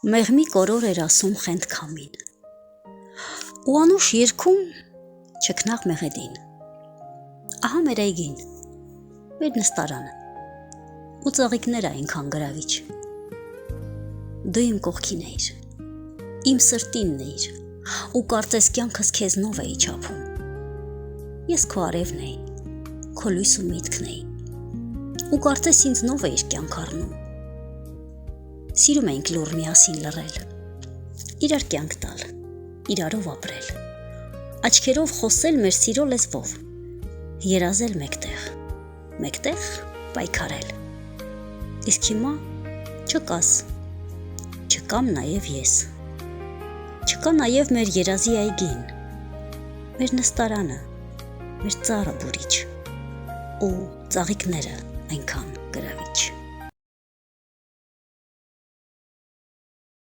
Մեղմի կորոր էր ասում խենթ քամին, ու անուշ երգում չքնաղ մեղեդին, ահա մեր այգին, մեր նստարանը, ու ծաղիկներ այնքան գրավիչ, դու իմ կողքին էիր, իմ սրտինն էիր, ու կարծես կյանքս քեզնով էի չափում, ես քո արևն էի, քո լույս ու միտքն էի, ու կարծես ինձնով էիր կյանք առնում, սիրում էինք լուռ միասին լռել, իրար կյանք տալ, իրարով ապրել, աչքերով խոսել մեր սիրո լեզվով, երազել մեկտեղ պայքարել, իսկ հիմա չկաս, չկամ նաև ես, չկա նաև մեր երազի այգին, մեր նստարանը, մեր ծառը բուրիչ, ու ծաղիկները այնքան գրավիչ։